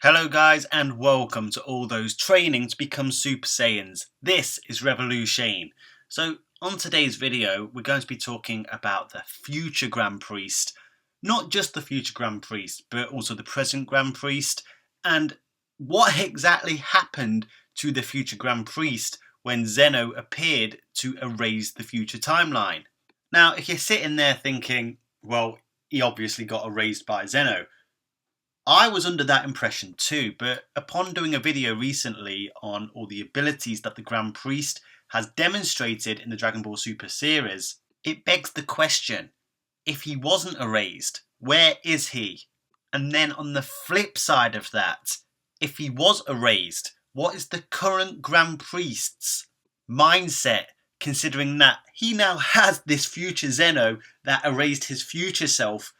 Hello guys and welcome to all those training to become Super Saiyans. This is Revolution. So on today's video we're going to be talking about the future Grand Priest. Not just the future Grand Priest but also the present Grand Priest and what exactly happened to the future Grand Priest when Zeno appeared to erase the future timeline. Now if you're sitting there thinking, well, he obviously got erased by Zeno. I was under that impression too, but upon doing a video recently on all the abilities that the Grand Priest has demonstrated in the Dragon Ball Super series, it begs the question, if he wasn't erased, where is he? And then on the flip side of that, if he was erased, what is the current Grand Priest's mindset, considering that he now has this future Zeno that erased his future self?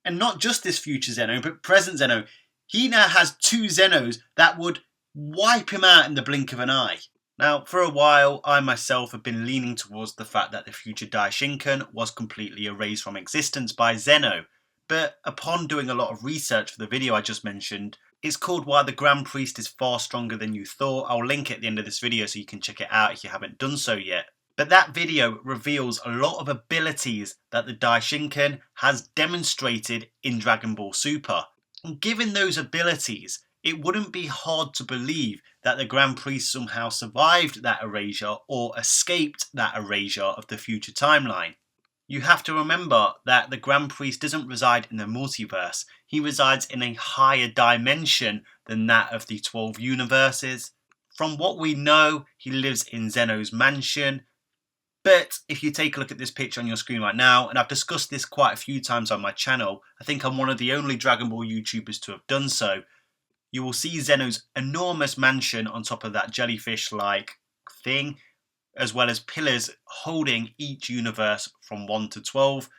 And not just this future Zeno, but present Zeno. He now has two Zenos that would wipe him out in the blink of an eye. Now, for a while, I myself have been leaning towards the fact that the future Daishinkan was completely erased from existence by Zeno. But upon doing a lot of research for the video I just mentioned, it's called Why the Grand Priest is Far Stronger Than You Thought. I'll link it at the end of this video so you can check it out if you haven't done so yet. But that video reveals a lot of abilities that the Daishinkan has demonstrated in Dragon Ball Super. And given those abilities, it wouldn't be hard to believe that the Grand Priest somehow survived that erasure or escaped that erasure of the future timeline. You have to remember that the Grand Priest doesn't reside in the multiverse. He resides in a higher dimension than that of the 12 universes. From what we know, he lives in Zeno's mansion. But if you take a look at this picture on your screen right now, and I've discussed this quite a few times on my channel, I think I'm one of the only Dragon Ball YouTubers to have done so, you will see Zeno's enormous mansion on top of that jellyfish-like thing, as well as pillars holding each universe from 1 to 12.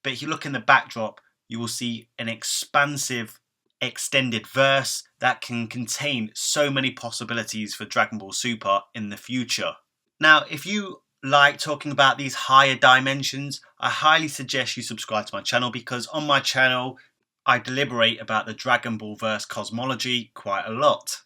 But if you look in the backdrop, you will see an expansive extended verse that can contain so many possibilities for Dragon Ball Super in the future. Now, if you like talking about these higher dimensions, I highly suggest you subscribe to my channel, because on my channel I deliberate about the Dragon Ball verse cosmology quite a lot.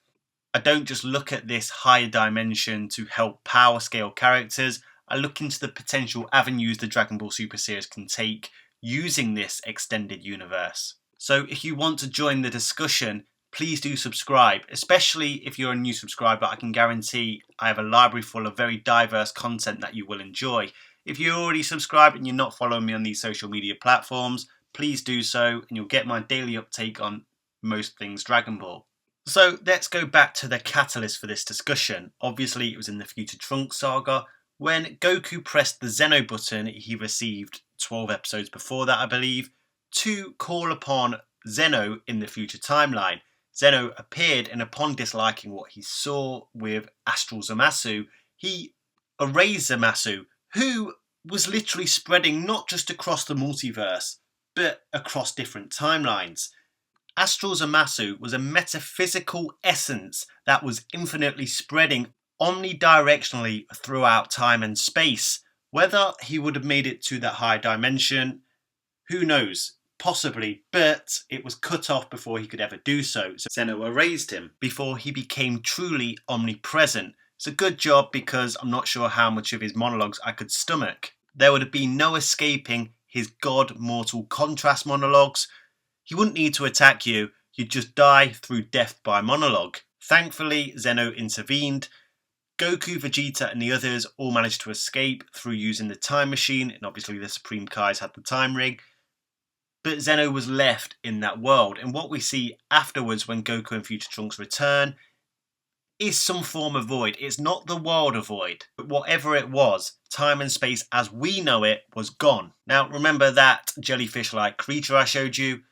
I don't just look at this higher dimension to help power scale characters, I look into the potential avenues the Dragon Ball Super series can take using this extended universe. So if you want to join the discussion, please do subscribe, especially if you're a new subscriber. I can guarantee I have a library full of very diverse content that you will enjoy. If you're already subscribed and you're not following me on these social media platforms, please do so and you'll get my daily uptake on most things Dragon Ball. So let's go back to the catalyst for this discussion. Obviously it was in the Future Trunks saga. When Goku pressed the Zeno button, he received 12 episodes before that, I believe, to call upon Zeno in the future timeline. Zeno appeared, and upon disliking what he saw with Astral Zamasu, he erased Zamasu, who was literally spreading not just across the multiverse, but across different timelines. Astral Zamasu was a metaphysical essence that was infinitely spreading omnidirectionally throughout time and space. Whether he would have made it to that high dimension, who knows? Possibly, but it was cut off before he could ever do so. So Zeno erased him before he became truly omnipresent. It's a good job, because I'm not sure how much of his monologues I could stomach. There would have been no escaping his God Mortal Contrast monologues. He wouldn't need to attack you, you'd just die through death by monologue. Thankfully, Zeno intervened. Goku, Vegeta and the others all managed to escape through using the time machine, and obviously the Supreme Kais had the time ring. But Zeno was left in that world, and what we see afterwards when Goku and Future Trunks return is some form of void. It's not the world of void, but whatever it was, time and space as we know it was gone. Now remember that jellyfish-like creature I showed you?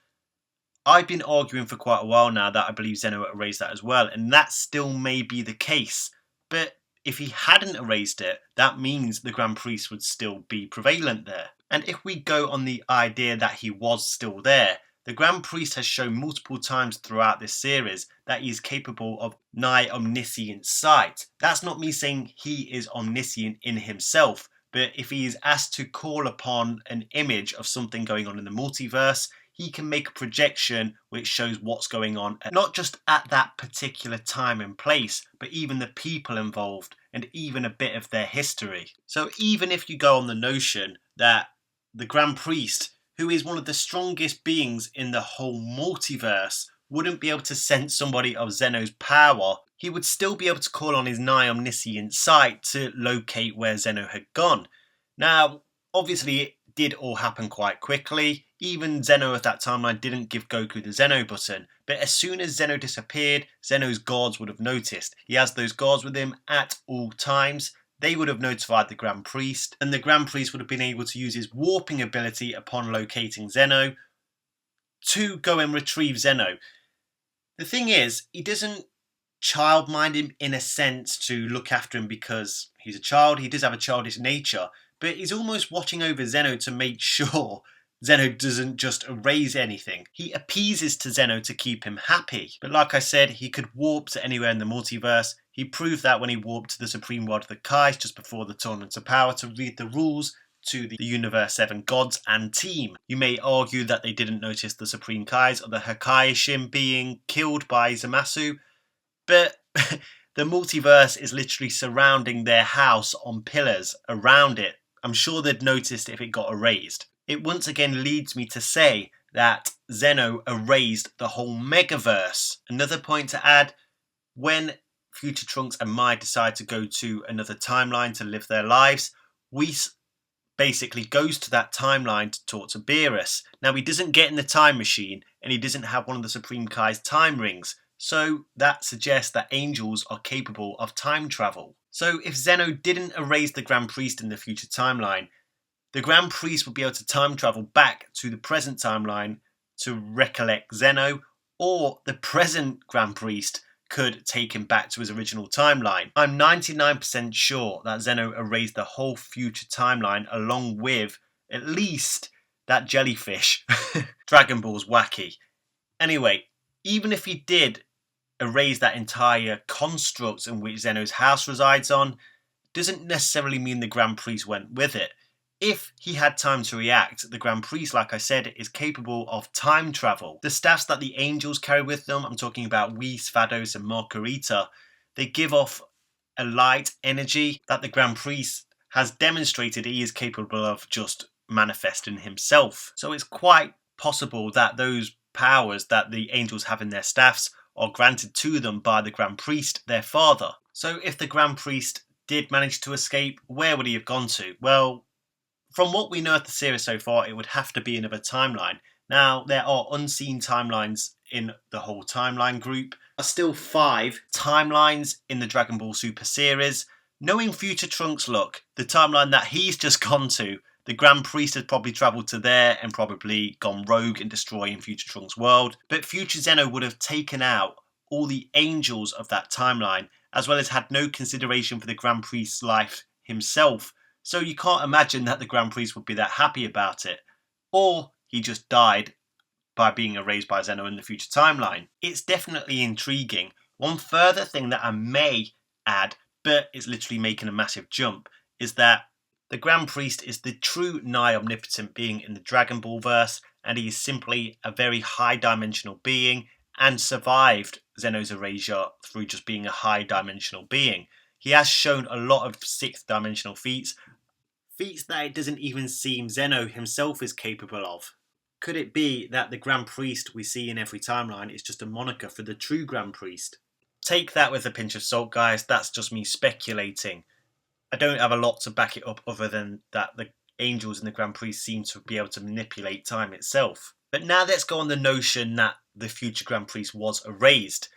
I've been arguing for quite a while now that I believe Zeno erased that as well, and that still may be the case. But if he hadn't erased it, that means the Grand Priest would still be prevalent there. And if we go on the idea that he was still there, the Grand Priest has shown multiple times throughout this series that he is capable of nigh omniscient sight. That's not me saying he is omniscient in himself, but if he is asked to call upon an image of something going on in the multiverse, he can make a projection which shows what's going on, not just at that particular time and place, but even the people involved and even a bit of their history. So even if you go on the notion that the Grand Priest, who is one of the strongest beings in the whole multiverse, wouldn't be able to sense somebody of Zeno's power, he would still be able to call on his nigh omniscient sight to locate where Zeno had gone. Now, obviously it did all happen quite quickly. Even Zeno at that timeline didn't give Goku the Zeno button, but as soon as Zeno disappeared, Zeno's guards would have noticed. He has those guards with him at all times. They would have notified the Grand Priest, and the Grand Priest would have been able to use his warping ability upon locating Zeno to go and retrieve Zeno. The thing is, he doesn't child mind him in a sense to look after him because he's a child. He does have a childish nature, but he's almost watching over Zeno to make sure Zeno doesn't just erase anything. He appeases to Zeno to keep him happy. But like I said, he could warp to anywhere in the multiverse. He proved that when he warped to the Supreme World of the Kais just before the Tournament of Power to read the rules to the Universe 7 gods and team. You may argue that they didn't notice the Supreme Kais or the Hakaishin being killed by Zamasu, but the multiverse is literally surrounding their house on pillars around it. I'm sure they'd noticed if it got erased. It once again leads me to say that Zeno erased the whole Megaverse. Another point to add, when Future Trunks and Mai decide to go to another timeline to live their lives, Whis basically goes to that timeline to talk to Beerus. Now, he doesn't get in the time machine and he doesn't have one of the Supreme Kai's time rings, so that suggests that angels are capable of time travel. So if Zeno didn't erase the Grand Priest in the future timeline, the Grand Priest would be able to time travel back to the present timeline to recollect Zeno, or the present Grand Priest could take him back to his original timeline. I'm 99% sure that Zeno erased the whole future timeline along with at least that jellyfish. Dragon Ball's wacky. Anyway, even if he did erase that entire construct in which Zeno's house resides on, doesn't necessarily mean the Grand Priest went with it. If he had time to react, the Grand Priest, like I said, is capable of time travel. The staffs that the angels carry with them, I'm talking about Whis, Vados and Margarita, they give off a light energy that the Grand Priest has demonstrated he is capable of just manifesting himself. So it's quite possible that those powers that the angels have in their staffs are granted to them by the Grand Priest, their father. So if the Grand Priest did manage to escape, where would he have gone to? Well, from what we know of the series so far, it would have to be another timeline. Now, there are unseen timelines in the whole timeline group. There are still 5 timelines in the Dragon Ball Super series. Knowing Future Trunks' luck, the timeline that he's just gone to, the Grand Priest has probably travelled to there and probably gone rogue and destroying Future Trunks' world. But Future Zeno would have taken out all the angels of that timeline, as well as had no consideration for the Grand Priest's life himself. So you can't imagine that the Grand Priest would be that happy about it. Or he just died by being erased by Zeno in the future timeline. It's definitely intriguing. One further thing that I may add, but is literally making a massive jump, is that the Grand Priest is the true nigh omnipotent being in the Dragon Ball verse, and he is simply a very high dimensional being and survived Zeno's erasure through just being a high dimensional being. He has shown a lot of 6th dimensional feats that it doesn't even seem Zeno himself is capable of. Could it be that the Grand Priest we see in every timeline is just a moniker for the true Grand Priest? Take that with a pinch of salt, guys. That's just me speculating. I don't have a lot to back it up other than that the angels and the Grand Priest seem to be able to manipulate time itself. But now let's go on the notion that the future Grand Priest was erased.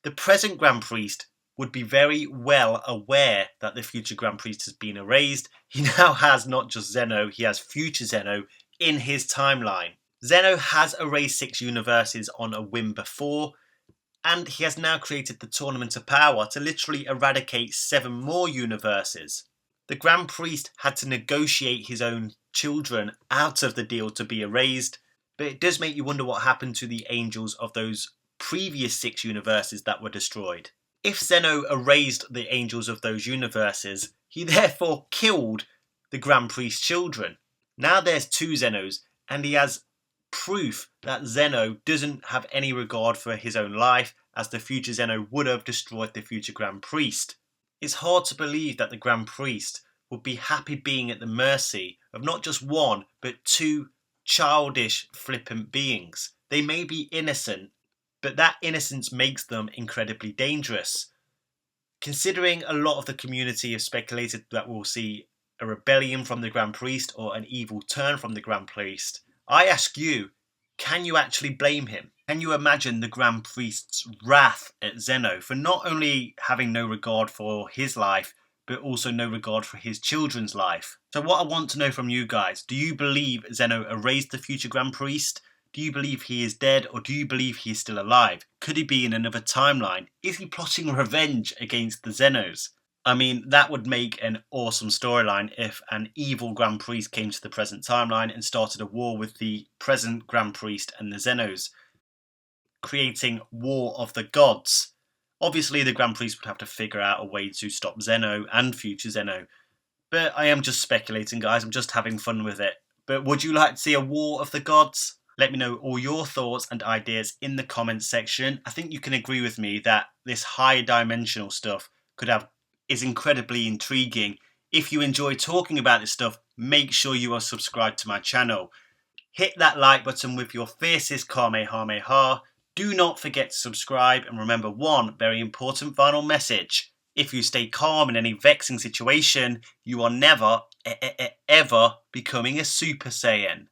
The present Grand Priest would be very well aware that the future Grand Priest has been erased. He now has not just Zeno, he has future Zeno in his timeline. Zeno has erased 6 universes on a whim before, and he has now created the Tournament of Power to literally eradicate 7 more universes. The Grand Priest had to negotiate his own children out of the deal to be erased, but it does make you wonder what happened to the angels of those previous 6 universes that were destroyed. If Zeno erased the angels of those universes, he therefore killed the Grand Priest's children. Now there's 2 Zenos, and he has proof that Zeno doesn't have any regard for his own life, as the future Zeno would have destroyed the future Grand Priest. It's hard to believe that the Grand Priest would be happy being at the mercy of not just one, but two childish, flippant beings. They may be innocent, but that innocence makes them incredibly dangerous. Considering a lot of the community have speculated that we'll see a rebellion from the Grand Priest or an evil turn from the Grand Priest, I ask you, can you actually blame him? Can you imagine the Grand Priest's wrath at Zeno for not only having no regard for his life, but also no regard for his children's life? So what I want to know from you guys, do you believe Zeno erased the future Grand Priest? Do you believe he is dead, or do you believe he is still alive? Could he be in another timeline? Is he plotting revenge against the Zenos? I mean, that would make an awesome storyline if an evil Grand Priest came to the present timeline and started a war with the present Grand Priest and the Zenos, creating War of the Gods. Obviously, the Grand Priest would have to figure out a way to stop Zeno and future Zeno. But I am just speculating, guys. I'm just having fun with it. But would you like to see a War of the Gods? Let me know all your thoughts and ideas in the comments section. I think you can agree with me that this high dimensional stuff is incredibly intriguing. If you enjoy talking about this stuff, make sure you are subscribed to my channel. Hit that like button with your fiercest Kamehameha. Do not forget to subscribe, and remember one very important final message. If you stay calm in any vexing situation, you are never, ever becoming a Super Saiyan.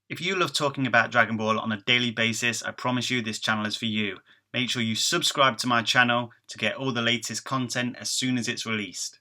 If you love talking about Dragon Ball on a daily basis, I promise you this channel is for you. Make sure you subscribe to my channel to get all the latest content as soon as it's released.